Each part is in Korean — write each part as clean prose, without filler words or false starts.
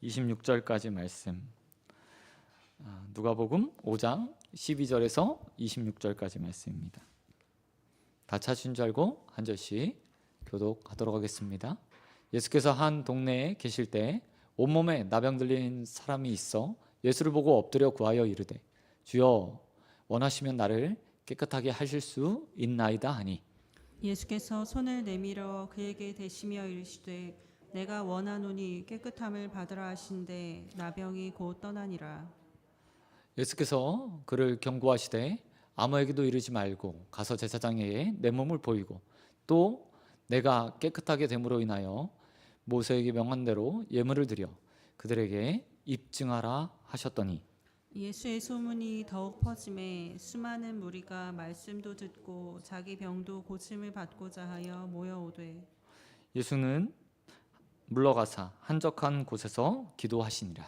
26절까지 말씀. 누가복음 5장 12절에서 26절까지 말씀입니다. 다 찾으신 줄 알고 한 절씩 교독하도록 하겠습니다. 예수께서 한 동네에 계실 때 온몸에 나병 들린 사람이 있어 예수를 보고 엎드려 구하여 이르되 주여 원하시면 나를 깨끗하게 하실 수 있나이다 하니 예수께서 손을 내밀어 그에게 대시며 이르시되 내가 원하노니 깨끗함을 받으라 하신대 나병이 곧 떠나니라. 예수께서 그를 경고하시되 아무에게도 이르지 말고 가서 제사장에게 내 몸을 보이고 또 내가 깨끗하게 됨으로 인하여 모세에게 명한 대로 예물을 드려 그들에게 입증하라 하셨더니 예수의 소문이 더욱 퍼짐에 수많은 무리가 말씀도 듣고 자기 병도 고침을 받고자 하여 모여오되 예수는 물러가사 한적한 곳에서 기도하시니라.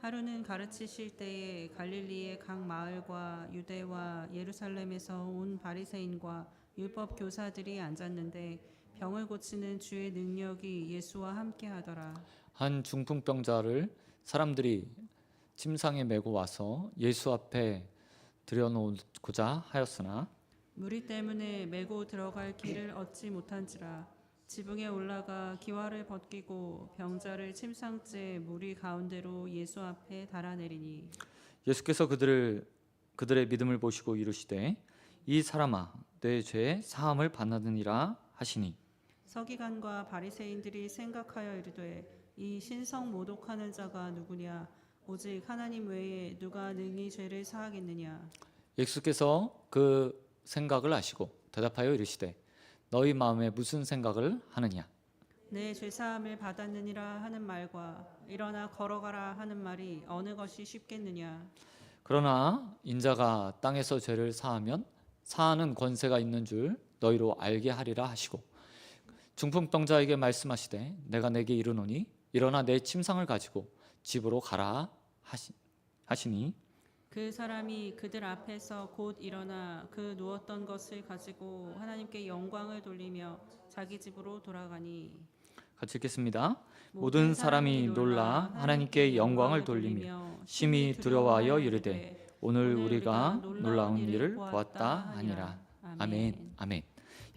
하루는 가르치실 때에 갈릴리의 각 마을과 유대와 예루살렘에서 온 바리새인과 율법 교사들이 앉았는데 병을 고치는 주의 능력이 예수와 함께 하더라. 한 중풍병자를 사람들이 침상에 메고 와서 예수 앞에 들여놓고자 하였으나 무리 때문에 메고 들어갈 길을 얻지 못한지라. 지붕에 올라가 기와를 벗기고 병자를 침상째 무리 가운데로 예수 앞에 달아내리니 예수께서 그들의 믿음을 보시고 이르시되 이 사람아 내 죄 사함을 받느니라 하시니 서기관과 바리새인들이 생각하여 이르되 이 신성 모독하는 자가 누구냐 오직 하나님 외에 누가 능히 죄를 사하겠느냐. 예수께서 그 생각을 아시고 대답하여 이르시되 너희 마음에 무슨 생각을 하느냐 내 죄사함을 받았느니라 하는 말과 일어나 걸어가라 하는 말이 어느 것이 쉽겠느냐. 그러나 인자가 땅에서 죄를 사하면 사하는 권세가 있는 줄 너희로 알게 하리라 하시고 중풍병자에게 말씀하시되 내가 내게 이르노니 일어나 내 침상을 가지고 집으로 가라 하시니 그 사람이 그들 앞에서 곧 일어나 그 누웠던 것을 가지고 하나님께 영광을 돌리며 자기 집으로 돌아가니 같이 읽겠습니다. 모든 사람이 놀라 하나님께 영광을 돌리며 심히 두려워하여 이르되 오늘 우리가 놀라운 일을 보았다 하니라. 아멘. 아멘.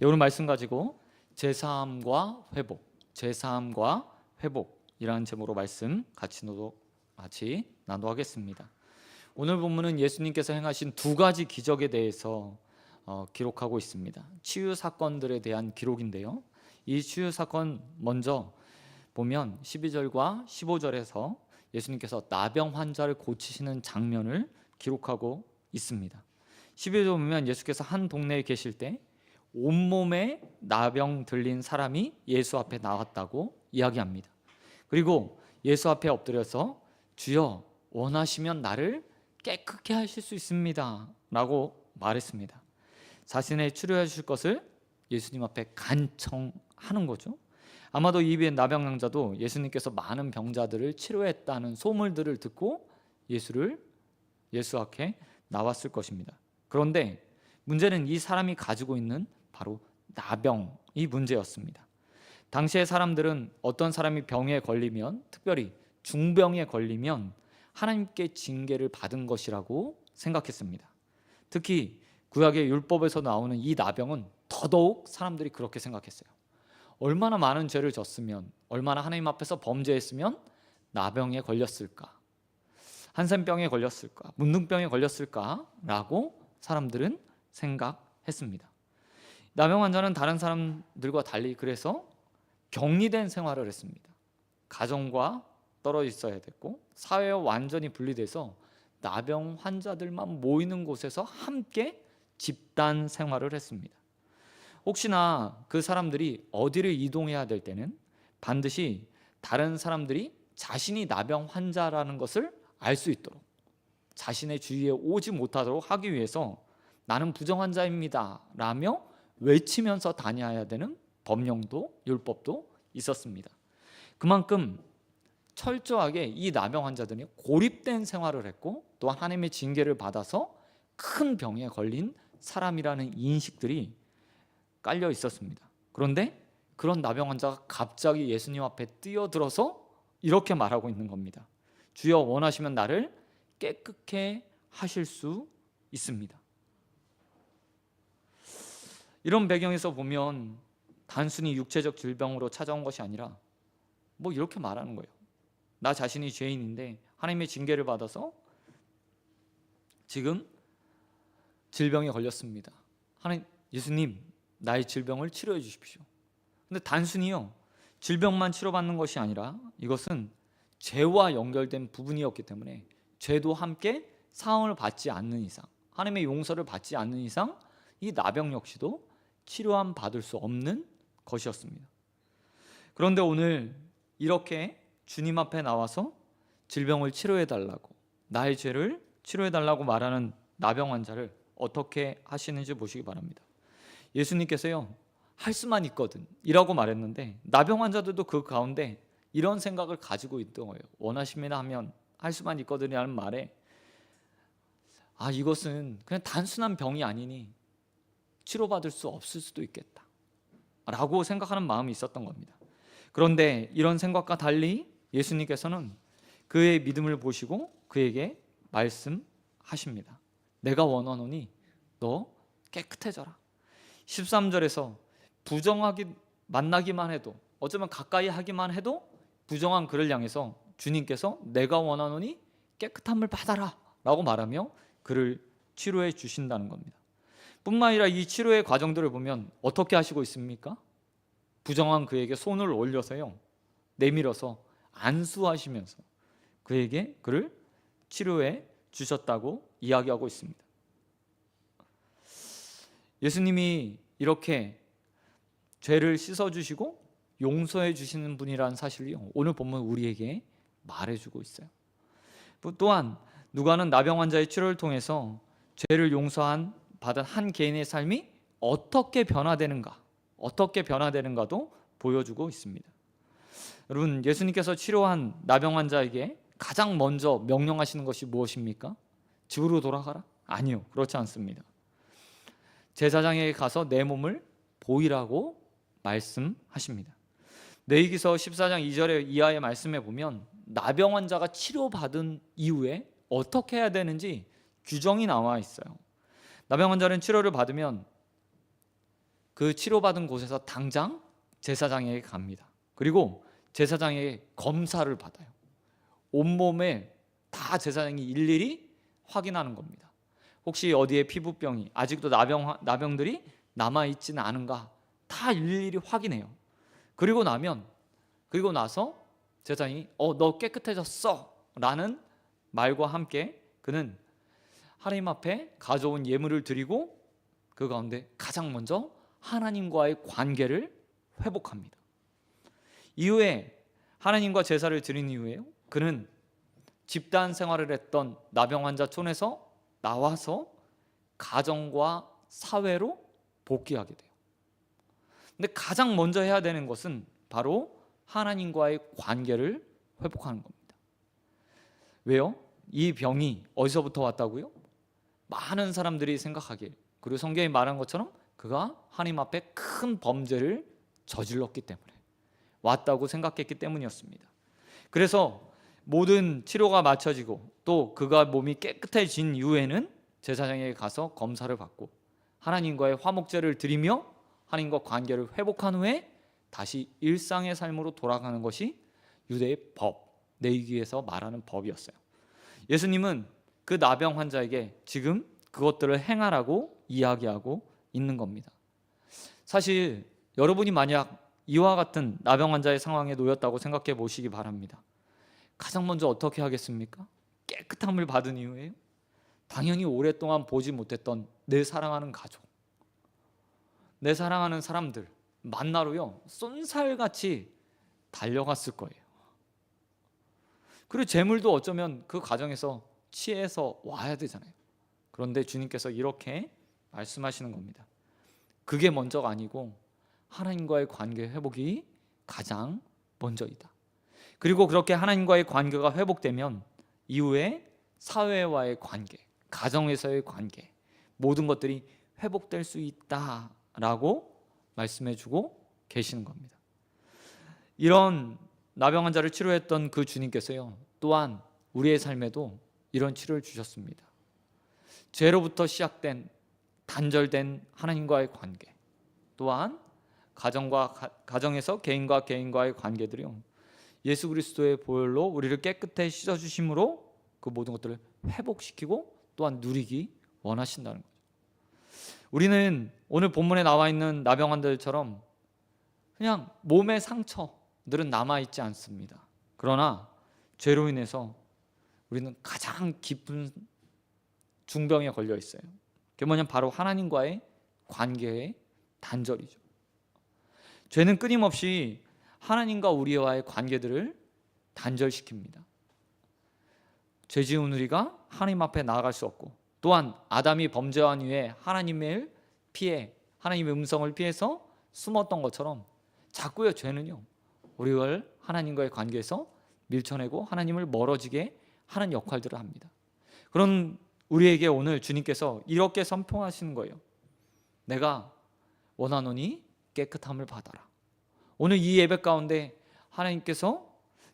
오늘 말씀 가지고 제사함과 회복, 제사함과 회복이라는 제목으로 말씀 같이 나누겠습니다. 오늘 본문은 예수님께서 행하신 두 가지 기적에 대해서 기록하고 있습니다. 치유 사건들에 대한 기록인데요. 이 치유 사건 먼저 보면 12절과 15절에서 예수님께서 나병 환자를 고치시는 장면을 기록하고 있습니다. 12절 보면 예수께서 한 동네에 계실 때 온몸에 나병 들린 사람이 예수 앞에 나왔다고 이야기합니다. 그리고 예수 앞에 엎드려서 주여 원하시면 나를 깨끗게 하실 수 있습니다 라고 말했습니다. 자신의 치료해 주실 것을 예수님 앞에 간청하는 거죠. 아마도 이 나병 환자도 예수님께서 많은 병자들을 치료했다는 소문들을 듣고 예수 앞에 나왔을 것입니다. 그런데 문제는 이 사람이 가지고 있는 바로 나병이 문제였습니다. 당시의 사람들은 어떤 사람이 병에 걸리면, 특별히 중병에 걸리면 하나님께 징계를 받은 것이라고 생각했습니다. 특히 구약의 율법에서 나오는 이 나병은 더더욱 사람들이 그렇게 생각했어요. 얼마나 많은 죄를 졌으면, 얼마나 하나님 앞에서 범죄했으면 나병에 걸렸을까, 한센병에 걸렸을까, 문둥병에 걸렸을까라고 사람들은 생각했습니다. 나병 환자는 다른 사람들과 달리 그래서 격리된 생활을 했습니다. 가정과 떨어져 있어야 됐고 사회와 완전히 분리돼서 나병 환자들만 모이는 곳에서 함께 집단 생활을 했습니다. 혹시나 그 사람들이 어디를 이동해야 될 때는 반드시 다른 사람들이 자신이 나병 환자라는 것을 알 수 있도록, 자신의 주위에 오지 못하도록 하기 위해서 나는 부정 환자입니다 라며 외치면서 다녀야 되는 법령도 율법도 있었습니다. 그만큼 철저하게 이 나병 환자들이 고립된 생활을 했고 또한 하나님의 징계를 받아서 큰 병에 걸린 사람이라는 인식들이 깔려 있었습니다. 그런데 그런 나병 환자가 갑자기 예수님 앞에 뛰어들어서 이렇게 말하고 있는 겁니다. 주여 원하시면 나를 깨끗게 하실 수 있습니다. 이런 배경에서 보면 단순히 육체적 질병으로 찾아온 것이 아니라 뭐 이렇게 말하는 거예요. 나 자신이 죄인인데 하나님의 징계를 받아서 지금 질병에 걸렸습니다. 하나님, 예수님, 나의 질병을 치료해 주십시오. 근데 단순히요, 질병만 치료받는 것이 아니라 이것은 죄와 연결된 부분이었기 때문에 죄도 함께 사함을 받지 않는 이상, 하나님의 용서를 받지 않는 이상 이 나병 역시도 치료함 받을 수 없는 것이었습니다. 그런데 오늘 이렇게 주님 앞에 나와서 질병을 치료해 달라고, 나의 죄를 치료해 달라고 말하는 나병 환자를 어떻게 하시는지 보시기 바랍니다. 예수님께서요, 할 수만 있거든 이라고 말했는데 나병 환자들도 그 가운데 이런 생각을 가지고 있던 거예요. 원하시면 하면 할 수만 있거든이라는 말에 이것은 그냥 단순한 병이 아니니 치료받을 수 없을 수도 있겠다 라고 생각하는 마음이 있었던 겁니다. 그런데 이런 생각과 달리 예수님께서는 그의 믿음을 보시고 그에게 말씀하십니다. 내가 원하노니 너 깨끗해져라. 13절에서 부정하기 만나기만 해도, 어쩌면 가까이 하기만 해도 부정한 그를 향해서 주님께서 내가 원하노니 깨끗함을 받아라 라고 말하며 그를 치료해 주신다는 겁니다. 뿐만 아니라 이 치료의 과정들을 보면 어떻게 하시고 있습니까? 부정한 그에게 손을 올려서요, 내밀어서 안수하시면서 그를 치료해 주셨다고 이야기하고 있습니다. 예수님이 이렇게 죄를 씻어주시고 용서해 주시는 분이라는 사실이 오늘 본문 우리에게 말해주고 있어요. 또한 누가는 나병 환자의 치료를 통해서 죄를 받은 한 개인의 삶이 어떻게 변화되는가도 보여주고 있습니다. 여러분, 예수님께서 치료한 나병 환자에게 가장 먼저 명령하시는 것이 무엇입니까? 집으로 돌아가라? 아니요, 그렇지 않습니다. 제사장에게 가서 내 몸을 보이라고 말씀하십니다. 레위기서 14장 2절의 이하의 말씀에 보면 나병 환자가 치료받은 이후에 어떻게 해야 되는지 규정이 나와 있어요. 나병 환자는 치료를 받으면 그 치료받은 곳에서 당장 제사장에게 갑니다. 그리고 제사장에게 검사를 받아요. 온몸에 다 제사장이 일일이 확인하는 겁니다. 혹시 어디에 피부병이 아직도 나병들이 남아있지는 않은가 다 일일이 확인해요. 그리고 나서 제사장이 너 깨끗해졌어 라는 말과 함께 그는 하나님 앞에 가져온 예물을 드리고 그 가운데 가장 먼저 하나님과의 관계를 회복합니다. 이후에 하나님과 제사를 드린 이후에 그는 집단 생활을 했던 나병 환자촌에서 나와서 가정과 사회로 복귀하게 돼요. 근데 가장 먼저 해야 되는 것은 바로 하나님과의 관계를 회복하는 겁니다. 왜요? 이 병이 어디서부터 왔다고요? 많은 사람들이 생각하길, 그리고 성경이 말한 것처럼 그가 하나님 앞에 큰 범죄를 저질렀기 때문에 왔다고 생각했기 때문이었습니다. 그래서 모든 치료가 마쳐지고 또 그가 몸이 깨끗해진 이후에는 제사장에게 가서 검사를 받고 하나님과의 화목제를 드리며 하나님과 관계를 회복한 후에 다시 일상의 삶으로 돌아가는 것이 유대의 법, 레위기에서 말하는 법이었어요. 예수님은 그 나병 환자에게 지금 그것들을 행하라고 이야기하고 있는 겁니다. 사실 여러분이 만약 이와 같은 나병 환자의 상황에 놓였다고 생각해 보시기 바랍니다. 가장 먼저 어떻게 하겠습니까? 깨끗함을 받은 이후에 당연히 오랫동안 보지 못했던 내 사랑하는 가족, 내 사랑하는 사람들 만나러요 쏜살같이 달려갔을 거예요. 그리고 재물도 어쩌면 그 과정에서 취해서 와야 되잖아요. 그런데 주님께서 이렇게 말씀하시는 겁니다. 그게 먼저가 아니고 하나님과의 관계 회복이 가장 먼저이다. 그리고 그렇게 하나님과의 관계가 회복되면 이후에 사회와의 관계, 가정에서의 관계, 모든 것들이 회복될 수 있다라고 말씀해주고 계시는 겁니다. 이런 나병 환자를 치료했던 그 주님께서요, 또한 우리의 삶에도 이런 치료를 주셨습니다. 죄로부터 시작된 단절된 하나님과의 관계, 또한 가정에서 개인과 개인과의 관계들이요, 예수 그리스도의 보혈로 우리를 깨끗하게 씻어 주심으로 그 모든 것들을 회복시키고 또한 누리기 원하신다는 거죠. 우리는 오늘 본문에 나와 있는 나병 환자들처럼 그냥 몸의 상처들은 남아 있지 않습니다. 그러나 죄로 인해서 우리는 가장 깊은 중병에 걸려 있어요. 그게 뭐냐면 바로 하나님과의 관계의 단절이죠. 죄는 끊임없이 하나님과 우리와의 관계들을 단절시킵니다. 죄 지은 우리가 하나님 앞에 나아갈 수 없고, 또한 아담이 범죄한 이후에 하나님의 음성을 피해서 숨었던 것처럼 자꾸의 죄는요, 우리를 하나님과의 관계에서 밀쳐내고 하나님을 멀어지게 하는 역할들을 합니다. 그런 우리에게 오늘 주님께서 이렇게 선포하시는 거예요. 내가 원하노니 깨끗함을 받아라. 오늘 이 예배 가운데 하나님께서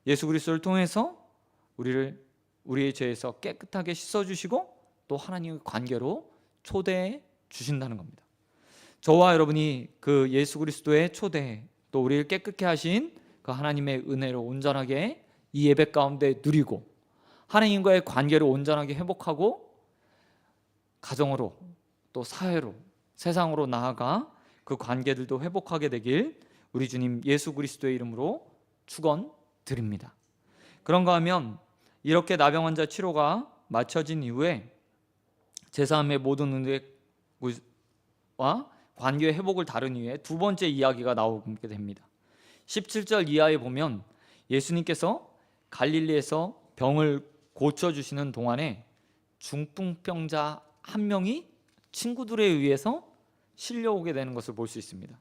예수 그리스도를 통해서 우리의 죄에서 깨끗하게 씻어주시고 또 하나님의 관계로 초대해 주신다는 겁니다. 저와 여러분이 그 예수 그리스도의 초대, 또 우리를 깨끗게 하신 그 하나님의 은혜로 온전하게 이 예배 가운데 누리고 하나님과의 관계를 온전하게 회복하고 가정으로 또 사회로 세상으로 나아가 그 관계들도 회복하게 되길 우리 주님 예수 그리스도의 이름으로 축원드립니다. 그런가 하면 이렇게 나병 환자 치료가 마쳐진 이후에 제3의 모든 은혜와 관계 회복을 다룬 이후에 두 번째 이야기가 나오게 됩니다. 17절 이하에 보면 예수님께서 갈릴리에서 병을 고쳐주시는 동안에 중풍병자 한 명이 친구들에 의해서 실려오게 되는 것을 볼 수 있습니다.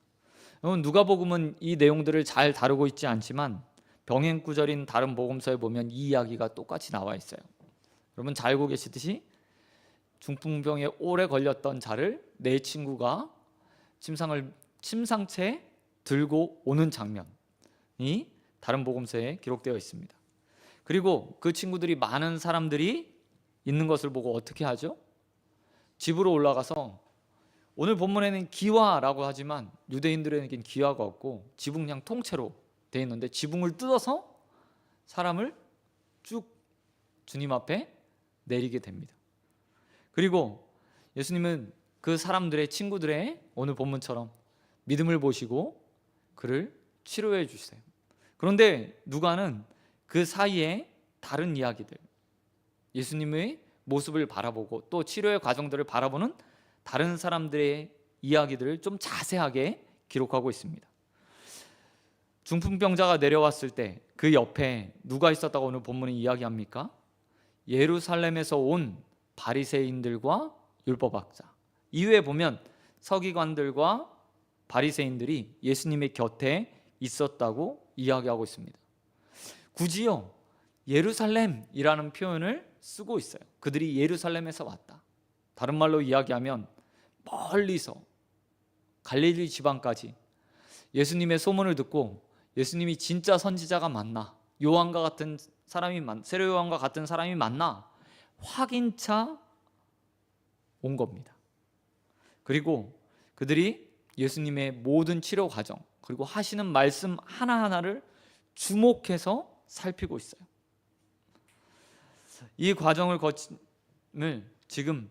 누가복음은 이 내용들을 잘 다루고 있지 않지만 병행 구절인 다른 복음서에 보면 이 이야기가 똑같이 나와 있어요. 여러분 잘 알고 계시듯이 중풍병에 오래 걸렸던 자를 네 친구가 침상채 들고 오는 장면이 다른 복음서에 기록되어 있습니다. 그리고 그 친구들이 많은 사람들이 있는 것을 보고 어떻게 하죠? 집으로 올라가서, 오늘 본문에는 기와라고 하지만 유대인들에겐 기와가 없고 지붕 그냥 통째로 되어 있는데 지붕을 뜯어서 사람을 쭉 주님 앞에 내리게 됩니다. 그리고 예수님은 그 사람들의 친구들의 오늘 본문처럼 믿음을 보시고 그를 치료해 주세요. 그런데 누가는 그 사이에 다른 이야기들, 예수님의 모습을 바라보고 또 치료의 과정들을 바라보는 다른 사람들의 이야기들을 좀 자세하게 기록하고 있습니다. 중풍병자가 내려왔을 때 그 옆에 누가 있었다고 오늘 본문이 이야기합니까? 예루살렘에서 온 바리새인들과 율법학자, 이후에 보면 서기관들과 바리새인들이 예수님의 곁에 있었다고 이야기하고 있습니다. 굳이요 예루살렘이라는 표현을 쓰고 있어요. 그들이 예루살렘에서 왔다. 다른 말로 이야기하면 멀리서 갈릴리 지방까지 예수님의 소문을 듣고 예수님이 진짜 선지자가 맞나, 세례 요한과 같은 사람이 맞나 확인차 온 겁니다. 그리고 그들이 예수님의 모든 치료 과정 그리고 하시는 말씀 하나하나를 주목해서 살피고 있어요. 이 과정을 거침을 지금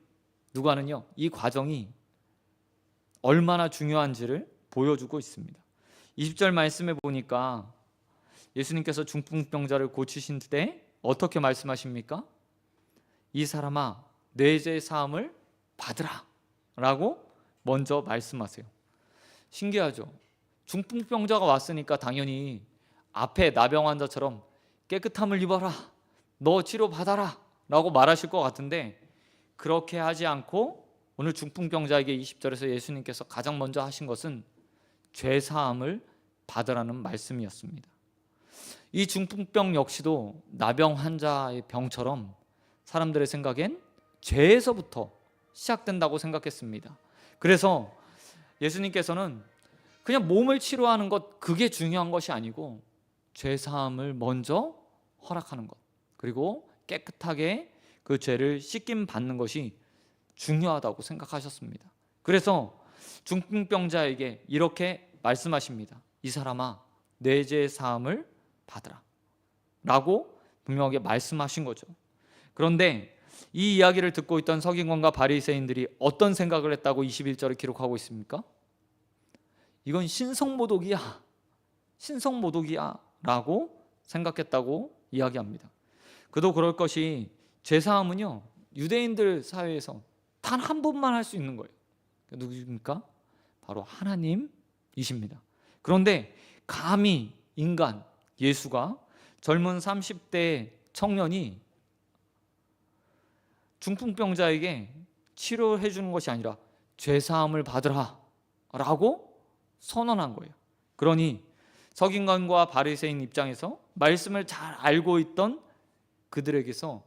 누가는요 이 과정이 얼마나 중요한지를 보여주고 있습니다. 20절 말씀에 보니까 예수님께서 중풍병자를 고치신 때 어떻게 말씀하십니까? 이 사람아 내 죄 사함을 받으라 라고 먼저 말씀하세요. 신기하죠? 중풍병자가 왔으니까 당연히 앞에 나병 환자처럼 깨끗함을 입어라, 너 치료받아라 라고 말하실 것 같은데 그렇게 하지 않고 오늘 중풍병자에게 20절에서 예수님께서 가장 먼저 하신 것은 죄사함을 받으라는 말씀이었습니다. 이 중풍병 역시도 나병 환자의 병처럼 사람들의 생각엔 죄에서부터 시작된다고 생각했습니다. 그래서 예수님께서는 그냥 몸을 치료하는 것 그게 중요한 것이 아니고 죄 사함을 먼저 허락하는 것, 그리고 깨끗하게 그 죄를 씻김 받는 것이 중요하다고 생각하셨습니다. 그래서 중풍병자에게 이렇게 말씀하십니다. 이 사람아, 내 죄 사함을 받으라 라고 분명하게 말씀하신 거죠. 그런데 이 이야기를 듣고 있던 서기관과 바리새인들이 어떤 생각을 했다고 21절에 기록하고 있습니까? 이건 신성모독이야, 신성모독이야 라고 생각했다고 이야기합니다. 그도 그럴 것이, 죄사함은요 유대인들 사회에서 단 한 분만 할 수 있는 거예요. 누구입니까? 바로 하나님이십니다. 그런데 감히 인간 예수가 젊은 30대 청년이 중풍병자에게 치료해 주는 것이 아니라 죄사함을 받으라 라고 선언한 거예요. 그러니 서기관과 바리새인 입장에서 말씀을 잘 알고 있던 그들에게서,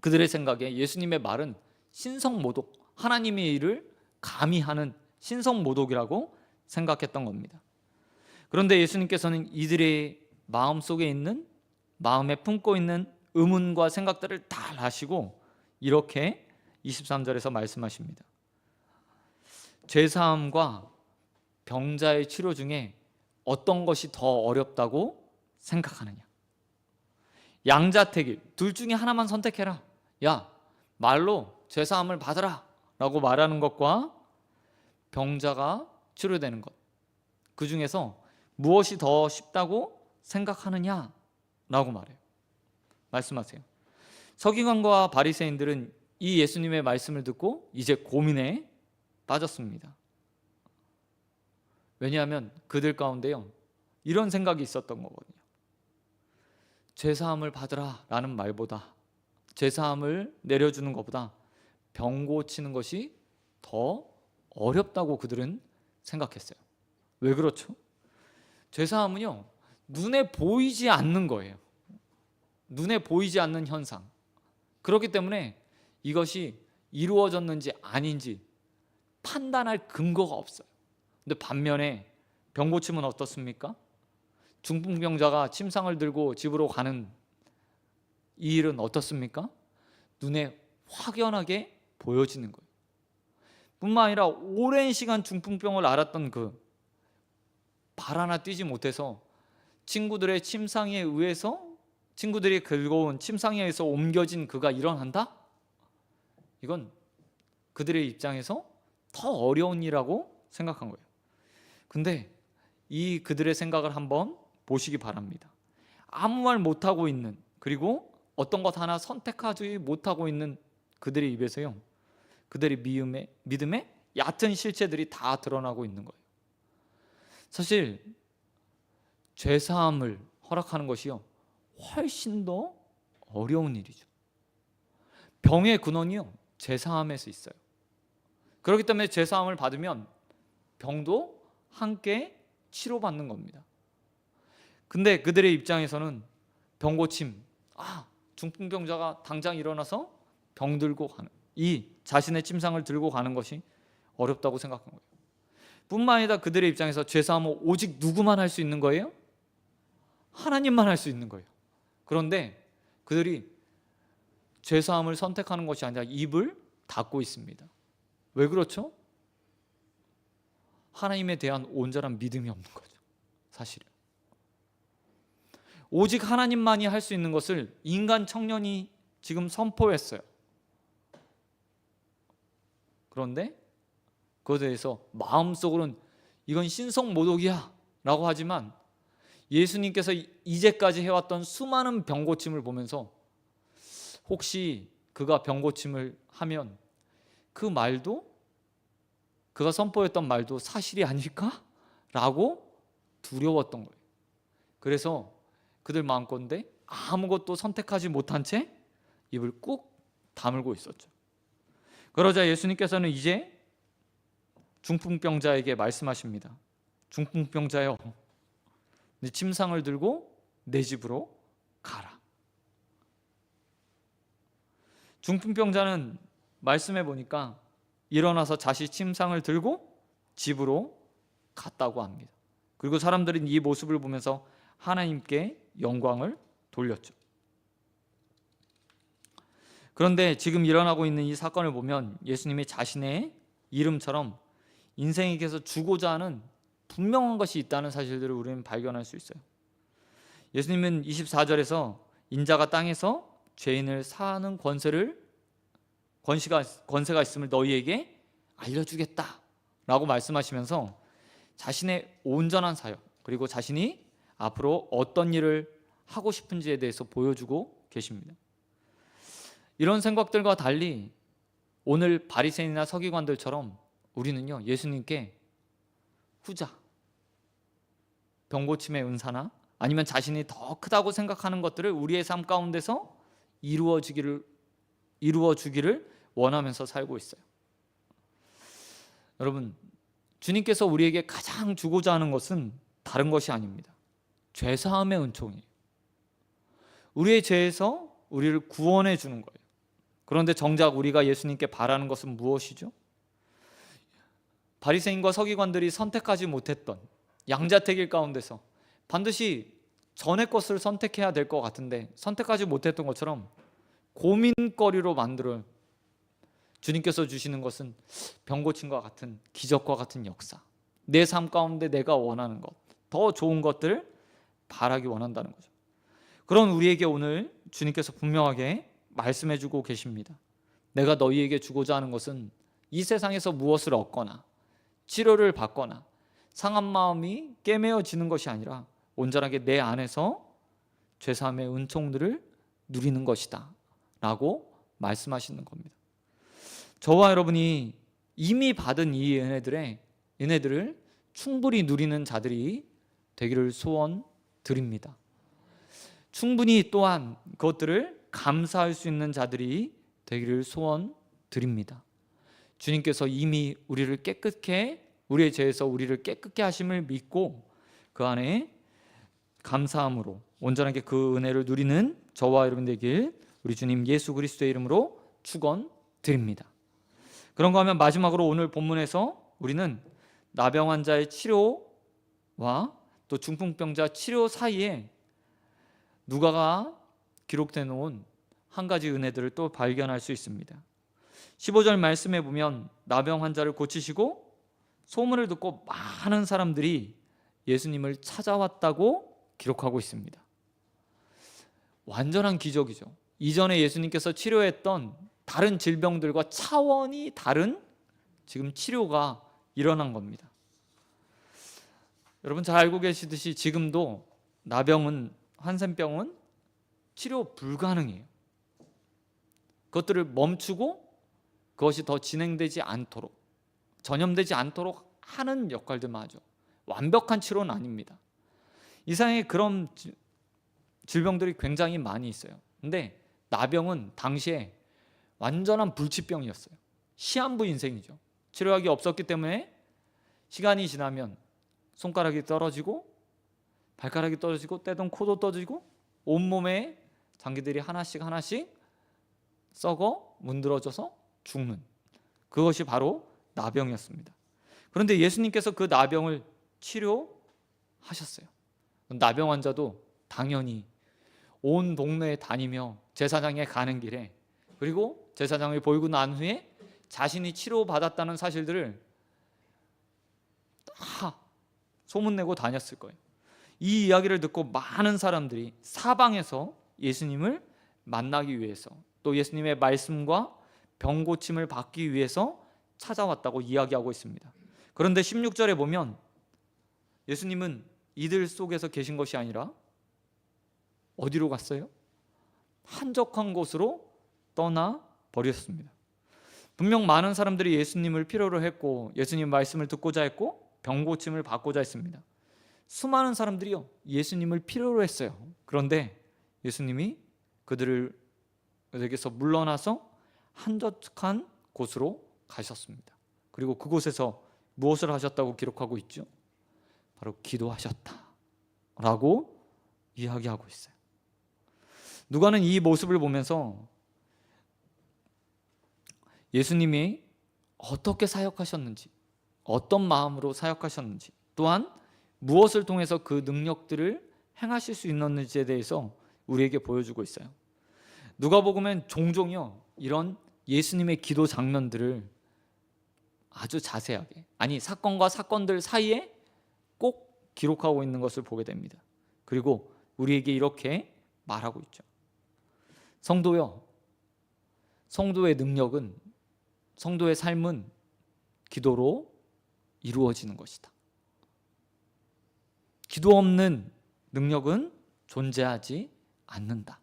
그들의 생각에 예수님의 말은 신성모독, 하나님의 일을 감히 하는 신성모독이라고 생각했던 겁니다. 그런데 예수님께서는 이들의 마음속에 있는, 마음에 품고 있는 의문과 생각들을 다 아시고 이렇게 23절에서 말씀하십니다. 죄사함과 병자의 치료 중에 어떤 것이 더 어렵다고 생각하느냐? 양자택일, 둘 중에 하나만 선택해라. 야, 말로 죄사함을 받으라 라고 말하는 것과 병자가 치료되는 것, 그 중에서 무엇이 더 쉽다고 생각하느냐 라고 말해요. 말씀하세요. 서기관과 바리새인들은 이 예수님의 말씀을 듣고 이제 고민에 빠졌습니다. 왜냐하면 그들 가운데요 이런 생각이 있었던 거거든요. 죄사함을 받으라 라는 말보다, 죄사함을 내려주는 것보다 병 고치는 것이 더 어렵다고 그들은 생각했어요. 왜 그렇죠? 죄사함은요 눈에 보이지 않는 거예요. 눈에 보이지 않는 현상. 그렇기 때문에 이것이 이루어졌는지 아닌지 판단할 근거가 없어요. 근데 반면에 병 고침은 어떻습니까? 중풍병자가 침상을 들고 집으로 가는 이 일은 어떻습니까? 눈에 확연하게 보여지는 거예요. 뿐만 아니라 오랜 시간 중풍병을 앓았던 그 발 하나 띄지 못해서 친구들의 침상에 의해서, 친구들이 긁어온 침상에 의해서 옮겨진 그가 일어난다? 이건 그들의 입장에서 더 어려운 일이라고 생각한 거예요. 근데 이 그들의 생각을 한번 보시기 바랍니다. 아무 말 못하고 있는, 그리고 어떤 것 하나 선택하지 못하고 있는 그들의 입에서요 그들의 믿음의 얕은 실체들이 다 드러나고 있는 거예요. 사실 죄사함을 허락하는 것이요 훨씬 더 어려운 일이죠. 병의 근원이요 죄사함에서 있어요. 그렇기 때문에 죄사함을 받으면 병도 함께 치료받는 겁니다. 근데 그들의 입장에서는 병고침, 중풍병자가 당장 일어나서 병 들고 가는, 이 자신의 침상을 들고 가는 것이 어렵다고 생각한 거예요. 뿐만 아니라 그들의 입장에서 죄사함은 오직 누구만 할 수 있는 거예요? 하나님만 할 수 있는 거예요. 그런데 그들이 죄사함을 선택하는 것이 아니라 입을 닫고 있습니다. 왜 그렇죠? 하나님에 대한 온전한 믿음이 없는 거죠. 사실은 오직 하나님만이 할 수 있는 것을 인간 청년이 지금 선포했어요. 그런데 그것에 대해서 마음속으로는 이건 신성모독이야 라고 하지만 예수님께서 이제까지 해왔던 수많은 병고침을 보면서 혹시 그가 병고침을 하면 그 말도, 그가 선포했던 말도 사실이 아닐까? 라고 두려웠던 거예요. 그래서 그들 마음건데 아무것도 선택하지 못한 채 입을 꾹 다물고 있었죠. 그러자 예수님께서는 이제 중풍병자에게 말씀하십니다. 중풍병자여, 네 침상을 들고 내 집으로 가라. 중풍병자는 말씀해 보니까 일어나서 자신 침상을 들고 집으로 갔다고 합니다. 그리고 사람들은 이 모습을 보면서 하나님께 영광을 돌렸죠. 그런데 지금 일어나고 있는 이 사건을 보면 예수님이 자신의 이름처럼 인생에게서 주고자 하는 분명한 것이 있다는 사실들을 우리는 발견할 수 있어요. 예수님은 24절에서 인자가 땅에서 죄인을 사하는 권세가 있음을 너희에게 알려주겠다 라고 말씀하시면서 자신의 온전한 사역, 그리고 자신이 앞으로 어떤 일을 하고 싶은지에 대해서 보여주고 계십니다. 이런 생각들과 달리 오늘 바리새인이나 서기관들처럼 우리는요, 예수님께 후자, 병고침의 은사나 아니면 자신이 더 크다고 생각하는 것들을 우리의 삶 가운데서 이루어주기를 원하면서 살고 있어요. 여러분, 주님께서 우리에게 가장 주고자 하는 것은 다른 것이 아닙니다. 죄사함의 은총이에요. 우리의 죄에서 우리를 구원해 주는 거예요. 그런데 정작 우리가 예수님께 바라는 것은 무엇이죠? 바리새인과 서기관들이 선택하지 못했던 양자택일 가운데서 반드시 전의 것을 선택해야 될 것 같은데 선택하지 못했던 것처럼 고민거리로 만들어 주님께서 주시는 것은 병고침과 같은 기적과 같은 역사, 내 삶 가운데 내가 원하는 것, 더 좋은 것들을 바라기 원한다는 거죠. 그런 우리에게 오늘 주님께서 분명하게 말씀해주고 계십니다. 내가 너희에게 주고자 하는 것은 이 세상에서 무엇을 얻거나 치료를 받거나 상한 마음이 깨매어지는 것이 아니라 온전하게 내 안에서 죄사함의 은총들을 누리는 것이다 라고 말씀하시는 겁니다. 저와 여러분이 이미 받은 이 은혜들을 충분히 누리는 자들이 되기를 소원드립니다. 충분히 또한 그것들을 감사할 수 있는 자들이 되기를 소원드립니다. 주님께서 이미 우리의 죄에서 우리를 깨끗게 하심을 믿고 그 안에 감사함으로 온전하게 그 은혜를 누리는 저와 여러분 되길 우리 주님 예수 그리스도의 이름으로 축원드립니다. 그런가 하면 마지막으로 오늘 본문에서 우리는 나병 환자의 치료와 또 중풍병자 치료 사이에 누가가 기록되어 놓은 한 가지 은혜들을 또 발견할 수 있습니다. 15절 말씀에 보면 나병 환자를 고치시고 소문을 듣고 많은 사람들이 예수님을 찾아왔다고 기록하고 있습니다. 완전한 기적이죠. 이전에 예수님께서 치료했던 다른 질병들과 차원이 다른 지금 치료가 일어난 겁니다. 여러분 잘 알고 계시듯이 지금도 한센병은 치료 불가능해요. 그것들을 멈추고 그것이 더 진행되지 않도록, 전염되지 않도록 하는 역할들만 하죠. 완벽한 치료는 아닙니다. 이상의 그런 질병들이 굉장히 많이 있어요. 근데 나병은 당시에 완전한 불치병이었어요. 시한부 인생이죠. 치료약이 없었기 때문에 시간이 지나면 손가락이 떨어지고 발가락이 떨어지고 때론 코도 떨어지고 온몸에 장기들이 하나씩 썩어 문드러져서 죽는, 그것이 바로 나병이었습니다. 그런데 예수님께서 그 나병을 치료하셨어요. 나병 환자도 당연히 온 동네에 다니며 제사장에 가는 길에, 그리고 제사장을 보이고 난 후에 자신이 치료받았다는 사실들을 다 소문내고 다녔을 거예요. 이 이야기를 듣고 많은 사람들이 사방에서 예수님을 만나기 위해서, 또 예수님의 말씀과 병고침을 받기 위해서 찾아왔다고 이야기하고 있습니다. 그런데 16절에 보면 예수님은 이들 속에서 계신 것이 아니라 어디로 갔어요? 한적한 곳으로 떠나 버렸습니다. 분명 많은 사람들이 예수님을 필요로 했고 예수님 말씀을 듣고자 했고 병고침을 받고자 했습니다. 수많은 사람들이요 예수님을 필요로 했어요. 그런데 예수님이 그들에게서 물러나서 한적한 곳으로 가셨습니다. 그리고 그곳에서 무엇을 하셨다고 기록하고 있죠? 바로 기도하셨다라고 이야기하고 있어요. 누가는 이 모습을 보면서 예수님이 어떻게 사역하셨는지, 어떤 마음으로 사역하셨는지, 또한 무엇을 통해서 그 능력들을 행하실 수 있는지에 대해서 우리에게 보여주고 있어요. 누가복음엔 종종요 이런 예수님의 기도 장면들을 아주 자세하게, 아니 사건과 사건들 사이에 꼭 기록하고 있는 것을 보게 됩니다. 그리고 우리에게 이렇게 말하고 있죠. 성도요, 성도의 능력은, 성도의 삶은 기도로 이루어지는 것이다. 기도 없는 능력은 존재하지 않는다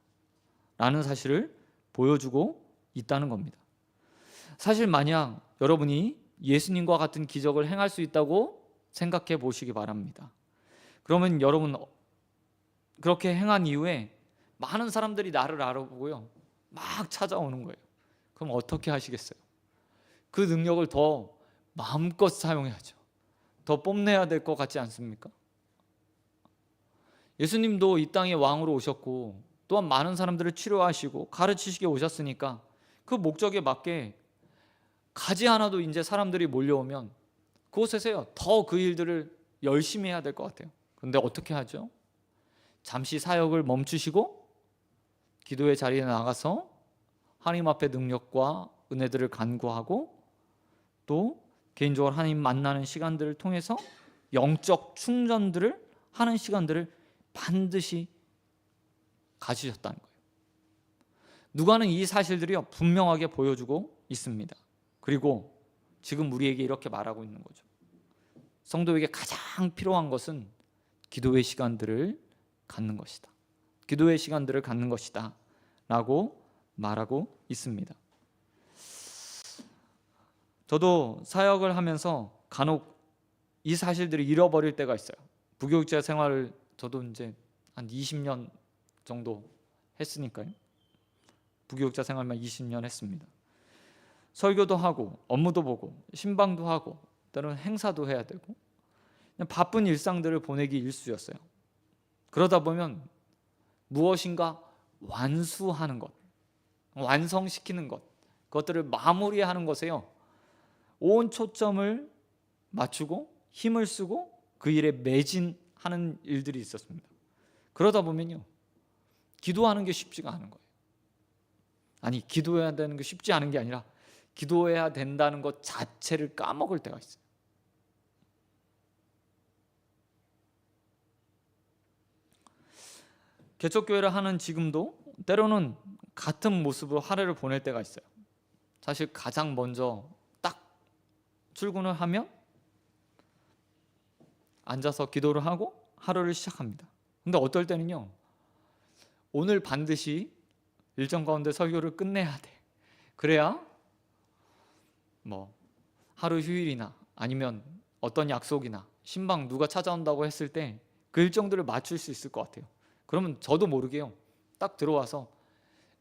라는 사실을 보여주고 있다는 겁니다. 사실 만약 여러분이 예수님과 같은 기적을 행할 수 있다고 생각해 보시기 바랍니다. 그러면 여러분 그렇게 행한 이후에 많은 사람들이 나를 알아보고요 막 찾아오는 거예요. 그럼 어떻게 하시겠어요? 그 능력을 더 마음껏 사용해야죠. 더 뽐내야 될 것 같지 않습니까? 예수님도 이 땅에 왕으로 오셨고 또한 많은 사람들을 치료하시고 가르치시게 오셨으니까 그 목적에 맞게 가지 않아도 이제 사람들이 몰려오면 그곳에서요 더 그 일들을 열심히 해야 될 것 같아요. 그런데 어떻게 하죠? 잠시 사역을 멈추시고 기도의 자리에 나가서 하나님 앞에 능력과 은혜들을 간구하고 또 개인적으로 하나님 만나는 시간들을 통해서 영적 충전들을 하는 시간들을 반드시 가지셨다는 거예요. 누가는 이 사실들이 분명하게 보여주고 있습니다. 그리고 지금 우리에게 이렇게 말하고 있는 거죠. 성도에게 가장 필요한 것은 기도의 시간들을 갖는 것이다. 기도의 시간들을 갖는 것이다 라고 말하고 있습니다. 저도 사역을 하면서 간혹 이 사실들을 잃어버릴 때가 있어요. 부교육자 생활을 저도 이제 한 20년 정도 했으니까요. 부교육자 생활만 20년 했습니다. 설교도 하고 업무도 보고 신방도 하고 때로는 행사도 해야 되고 그냥 바쁜 일상들을 보내기 일쑤였어요. 그러다 보면 무엇인가 완수하는 것, 완성시키는 것, 그것들을 마무리하는 것에요 온 초점을 맞추고 힘을 쓰고 그 일에 매진하는 일들이 있었습니다. 그러다 보면요 기도하는 게 쉽지가 않은 거예요. 아니 기도해야 되는 게 쉽지 않은 게 아니라 기도해야 된다는 것 자체를 까먹을 때가 있어요. 개척교회를 하는 지금도 때로는 같은 모습으로 하루를 보낼 때가 있어요. 사실 가장 먼저 딱 출근을 하면 앉아서 기도를 하고 하루를 시작합니다. 근데 어떨 때는요 오늘 반드시 일정 가운데 설교를 끝내야 돼. 그래야 뭐 하루 휴일이나 아니면 어떤 약속이나 신방 누가 찾아온다고 했을 때 그 일정들을 맞출 수 있을 것 같아요. 그러면 저도 모르게요 딱 들어와서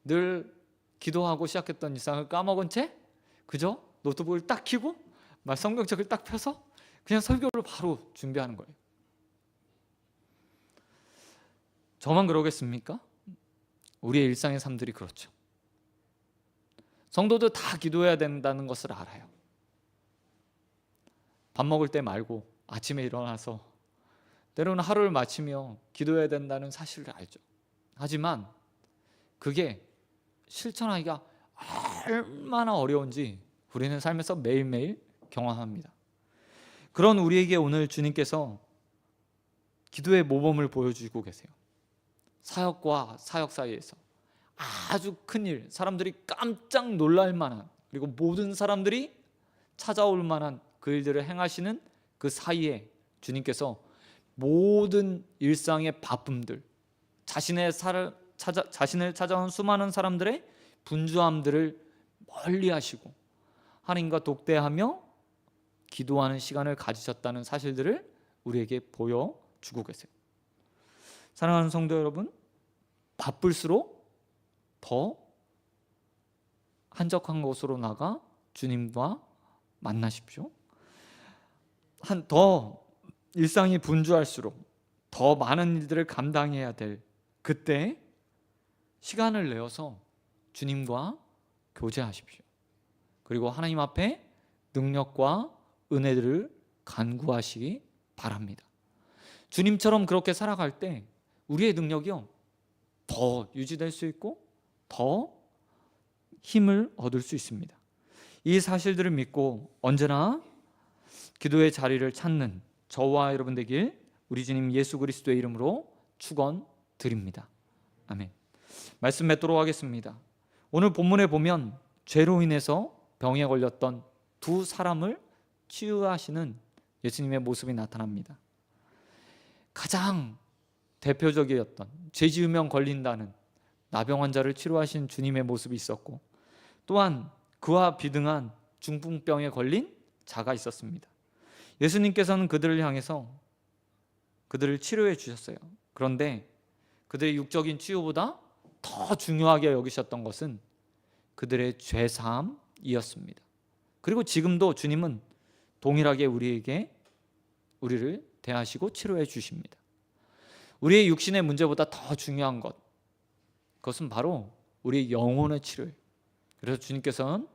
늘 기도하고 시작했던 일상을 까먹은 채 그저 노트북을 딱 켜고 막 성경책을 딱 펴서 그냥 설교를 바로 준비하는 거예요. 저만 그러겠습니까? 우리의 일상의 삶들이 그렇죠. 성도들 다 기도해야 된다는 것을 알아요. 밥 먹을 때 말고 아침에 일어나서 때로는 하루를 마치며 기도해야 된다는 사실을 알죠. 하지만 그게 실천하기가 얼마나 어려운지 우리는 삶에서 매일매일 경험합니다. 그런 우리에게 오늘 주님께서 기도의 모범을 보여주고 계세요. 사역과 사역 사이에서 아주 큰일, 사람들이 깜짝 놀랄 만한, 그리고 모든 사람들이 찾아올 만한 그 일들을 행하시는 그 사이에 주님께서 모든 일상의 바쁨들, 자신을 찾아온 수많은 사람들의 분주함들을 멀리하시고 하나님과 독대하며 기도하는 시간을 가지셨다는 사실들을 우리에게 보여주고 계세요. 사랑하는 성도 여러분, 바쁠수록 더 한적한 곳으로 나가 주님과 만나십시오. 더 일상이 분주할수록 더 많은 일들을 감당해야 될 그때 시간을 내어서 주님과 교제하십시오. 그리고 하나님 앞에 능력과 은혜들을 간구하시기 바랍니다. 주님처럼 그렇게 살아갈 때 우리의 능력이요 더 유지될 수 있고 더 힘을 얻을 수 있습니다. 이 사실들을 믿고 언제나 기도의 자리를 찾는 저와 여러분 되길 우리 주님 예수 그리스도의 이름으로 축원드립니다. 아멘. 말씀 맺도록 하겠습니다. 오늘 본문에 보면 죄로 인해서 병에 걸렸던 두 사람을 치유하시는 예수님의 모습이 나타납니다. 가장 대표적이었던 죄 지으면 걸린다는 나병 환자를 치료하신 주님의 모습이 있었고, 또한 그와 비등한 중풍병에 걸린 자가 있었습니다. 예수님께서는 그들을 향해서 그들을 치료해 주셨어요. 그런데 그들의 육적인 치유보다 더 중요하게 여기셨던 것은 그들의 죄사함이었습니다. 그리고 지금도 주님은 동일하게 우리를 대하시고 치료해 주십니다. 우리의 육신의 문제보다 더 중요한 것, 그것은 바로 우리의 영혼의 치료예요. 그래서 주님께서는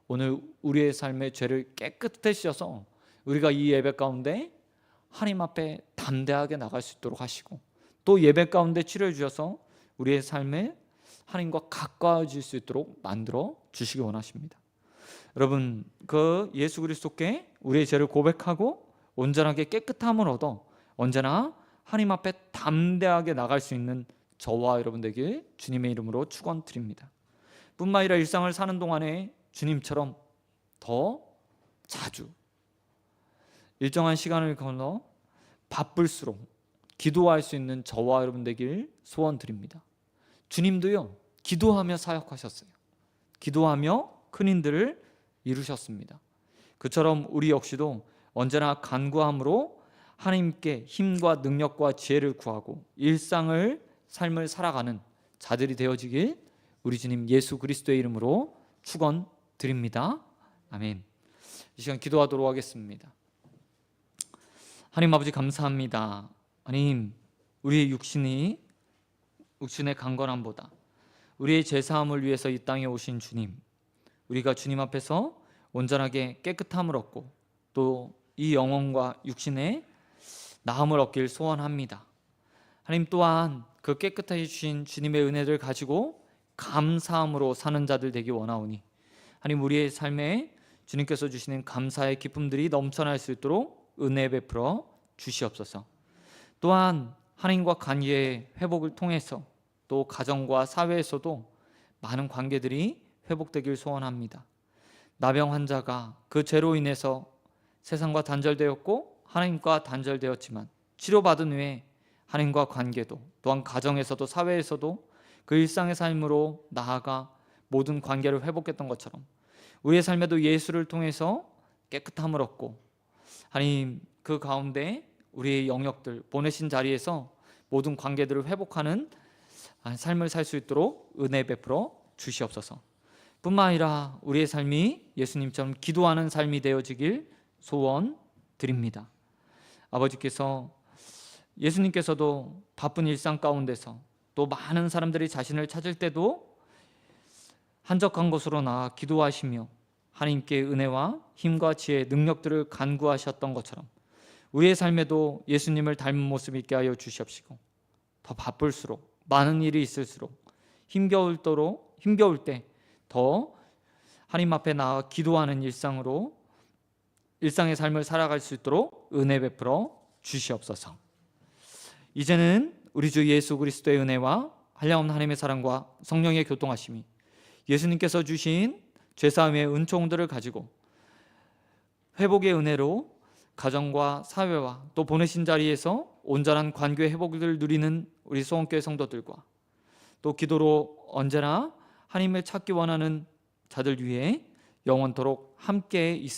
오늘 우리의 삶의 죄를 깨끗해지셔서 우리가 이 예배 가운데 하나님 앞에 담대하게 나갈 수 있도록 하시고, 또 예배 가운데 치료해 주셔서 우리의 삶에 하나님과 가까워질 수 있도록 만들어 주시기 원하십니다. 여러분, 그 예수 그리스도께 우리의 죄를 고백하고 온전하게 깨끗함을 얻어 언제나 하나님 앞에 담대하게 나갈 수 있는 저와 여러분 되길 주님의 이름으로 축원드립니다. 뿐만 아니라 일상을 사는 동안에 주님처럼 더 자주 일정한 시간을 걸러 바쁠수록 기도할 수 있는 저와 여러분 되길 소원드립니다. 주님도요 기도하며 사역하셨어요. 기도하며 큰 일들을 이루셨습니다. 그처럼 우리 역시도 언제나 간구함으로 하나님께 힘과 능력과 지혜를 구하고 삶을 살아가는 자들이 되어지길 우리 주님 예수 그리스도의 이름으로 축원드립니다. 아멘. 이 시간 기도하도록 하겠습니다. 하나님 아버지 감사합니다. 하나님, 우리의 육신의 강건함보다 우리의 죄사함을 위해서 이 땅에 오신 주님, 우리가 주님 앞에서 온전하게 깨끗함을 얻고 또 이 영혼과 육신의 나음을 얻길 소원합니다. 하나님, 또한 그 깨끗하게 주신 주님의 은혜를 가지고 감사함으로 사는 자들 되기 원하오니 하나님, 우리의 삶에 주님께서 주시는 감사의 기쁨들이 넘쳐날 수 있도록 은혜 베풀어 주시옵소서. 또한 하나님과 관계의 회복을 통해서 또 가정과 사회에서도 많은 관계들이 회복되길 소원합니다. 나병 환자가 그 죄로 인해서 세상과 단절되었고 하나님과 단절되었지만 치료받은 후에 하나님과 관계도 또한 가정에서도 사회에서도 그 일상의 삶으로 나아가 모든 관계를 회복했던 것처럼 우리의 삶에도 예수를 통해서 깨끗함을 얻고 하나님 그 가운데 우리의 영역들 보내신 자리에서 모든 관계들을 회복하는 삶을 살 수 있도록 은혜 베풀어 주시옵소서. 뿐만 아니라 우리의 삶이 예수님처럼 기도하는 삶이 되어지길 소원드립니다. 아버지께서 예수님께서도 바쁜 일상 가운데서 또 많은 사람들이 자신을 찾을 때도 한적한 곳으로 나아 기도하시며 하나님께 은혜와 힘과 지혜, 능력들을 간구하셨던 것처럼 우리의 삶에도 예수님을 닮은 모습 있게 하여 주시옵시고, 더 바쁠수록 많은 일이 있을수록 힘겨울 때 더 하나님 앞에 나아 기도하는 일상의 삶을 살아갈 수 있도록 은혜 베풀어 주시옵소서. 이제는 우리 주 예수 그리스도의 은혜와 한량없는 하나님의 사랑과 성령의 교통하심이 예수님께서 주신 죄사함의 은총들을 가지고 회복의 은혜로 가정과 사회와 또 보내신 자리에서 온전한 관계 회복을 누리는 우리 소원교회 성도들과 또 기도로 언제나 하나님을 찾기 원하는 자들 위해 영원토록 함께